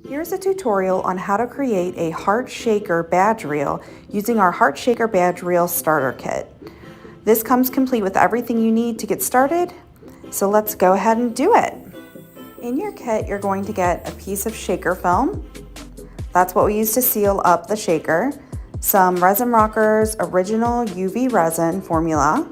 Here's a tutorial on how to create a heart shaker badge reel using our heart shaker badge reel starter kit. This comes complete with everything you need to get started, so let's go ahead and do it. In your kit, you're going to get a piece of shaker film. That's what we use to seal up the shaker. Some Resin Rockers original UV resin formula,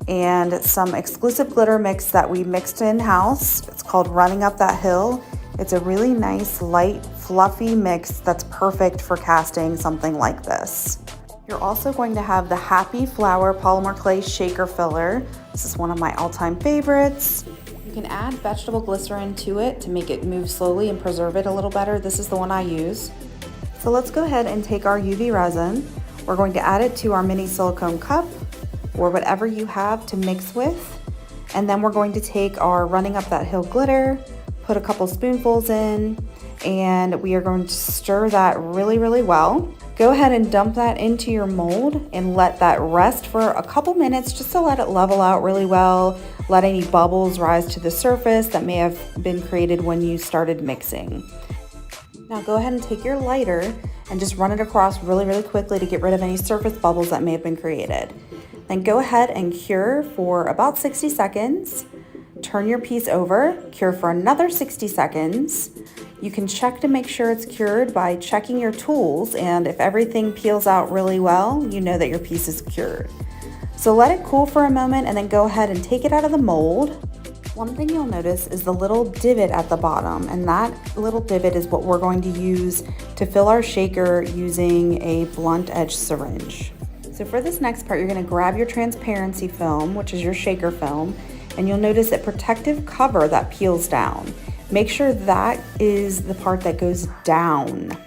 and some exclusive glitter mix that we mixed in-house. It's called Running Up That Hill. It's a really nice, light, fluffy mix that's perfect for casting something like this. You're also going to have the Happy Flower polymer clay shaker filler. This is one of my all-time favorites. You can add vegetable glycerin to it to make it move slowly and preserve it a little better. This is the one I use. So let's go ahead and take our UV resin. We're going to add it to our mini silicone cup or whatever you have to mix with. And then we're going to take our Running Up That Hill glitter, put a couple spoonfuls in, and we are going to stir that really, really well. Go ahead and dump that into your mold and let that rest for a couple minutes just to let it level out really well. Let any bubbles rise to the surface that may have been created when you started mixing. Now go ahead and take your lighter and just run it across really, really quickly to get rid of any surface bubbles that may have been created. Then go ahead and cure for about 60 seconds. Turn your piece over, cure for another 60 seconds. You can check to make sure it's cured by checking your tools, and if everything peels out really well, you know that your piece is cured. So let it cool for a moment and then go ahead and take it out of the mold. One thing you'll notice is the little divot at the bottom, and that little divot is what we're going to use to fill our shaker using a blunt edge syringe. So for this next part, you're going to grab your transparency film, which is your shaker film, and you'll notice a protective cover that peels down. Make sure that is the part that goes down.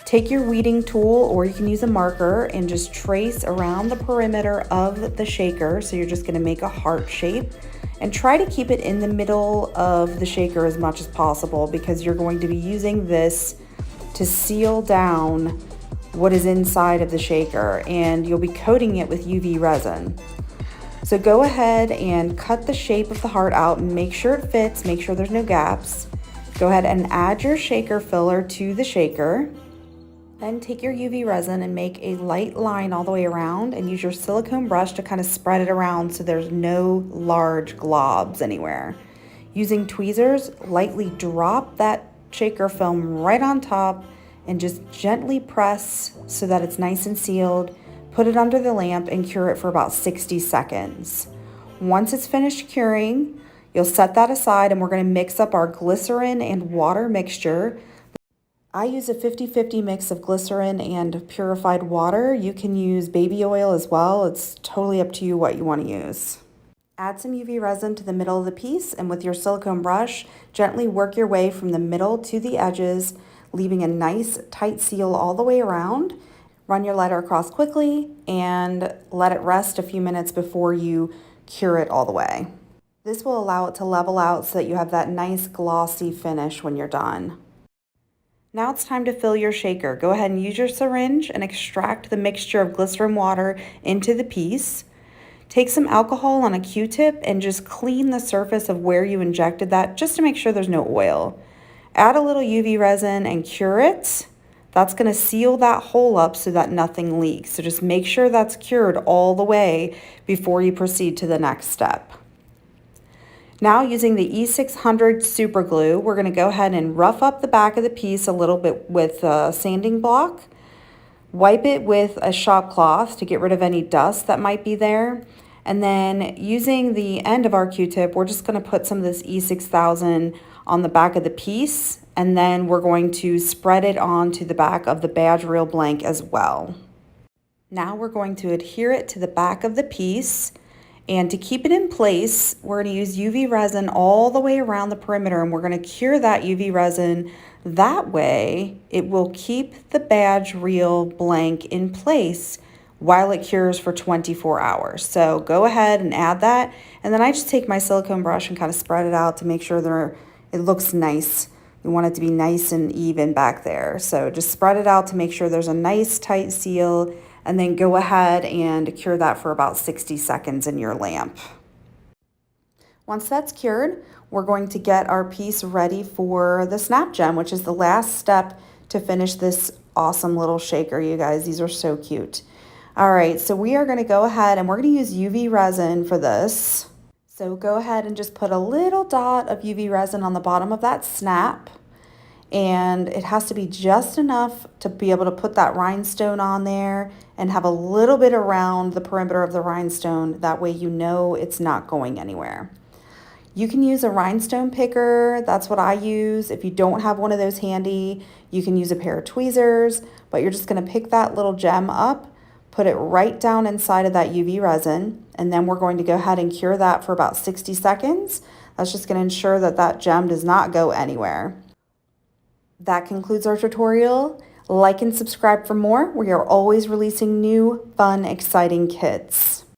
Take your weeding tool, or you can use a marker, and just trace around the perimeter of the shaker. So you're just going to make a heart shape, and try to keep it in the middle of the shaker as much as possible, because you're going to be using this to seal down what is inside of the shaker, and you'll be coating it with UV resin. So go ahead and cut the shape of the heart out and make sure it fits, make sure there's no gaps. Go ahead and add your shaker filler to the shaker. Then take your UV resin and make a light line all the way around, and use your silicone brush to kind of spread it around so there's no large globs anywhere. Using tweezers, lightly drop that shaker film right on top and just gently press so that it's nice and sealed. Put it under the lamp and cure it for about 60 seconds. Once it's finished curing, you'll set that aside, and we're going to mix up our glycerin and water mixture. I use a 50-50 mix of glycerin and purified water. You can use baby oil as well. It's totally up to you what you want to use. Add some UV resin to the middle of the piece, and with your silicone brush, gently work your way from the middle to the edges, leaving a nice tight seal all the way around. Run your lighter across quickly and let it rest a few minutes before you cure it all the way. This will allow it to level out so that you have that nice glossy finish when you're done. Now it's time to fill your shaker. Go ahead and use your syringe and extract the mixture of glycerin water into the piece. Take some alcohol on a Q-tip and just clean the surface of where you injected that, just to make sure there's no oil. Add a little UV resin and cure it. That's going to seal that hole up so that nothing leaks. So just make sure that's cured all the way before you proceed to the next step. Now, using the E600 super glue, we're going to go ahead and rough up the back of the piece a little bit with a sanding block. Wipe it with a shop cloth to get rid of any dust that might be there. And then using the end of our Q-tip, we're just going to put some of this E6000 on the back of the piece, and then we're going to spread it onto the back of the badge reel blank as well. Now we're going to adhere it to the back of the piece, and to keep it in place, we're going to use UV resin all the way around the perimeter, and we're going to cure that UV resin. That way, it will keep the badge reel blank in place while it cures for 24 hours. So go ahead and add that, and then I just take my silicone brush and kind of spread it out to make sure it looks nice. You want it to be nice and even back there. So just spread it out to make sure there's a nice tight seal, and then go ahead and cure that for about 60 seconds in your lamp. Once that's cured, we're going to get our piece ready for the snap gem, which is the last step to finish this awesome little shaker, you guys. These are so cute. All right, so we are going to go ahead and we're going to use UV resin for this. So go ahead and just put a little dot of UV resin on the bottom of that snap. And it has to be just enough to be able to put that rhinestone on there and have a little bit around the perimeter of the rhinestone. That way you know it's not going anywhere. You can use a rhinestone picker. That's what I use. If you don't have one of those handy, you can use a pair of tweezers, but you're just going to pick that little gem up, put it right down inside of that UV resin, and then we're going to go ahead and cure that for about 60 seconds. That's just going to ensure that that gem does not go anywhere. That concludes our tutorial. Like and subscribe for more. We are always releasing new, fun, exciting kits.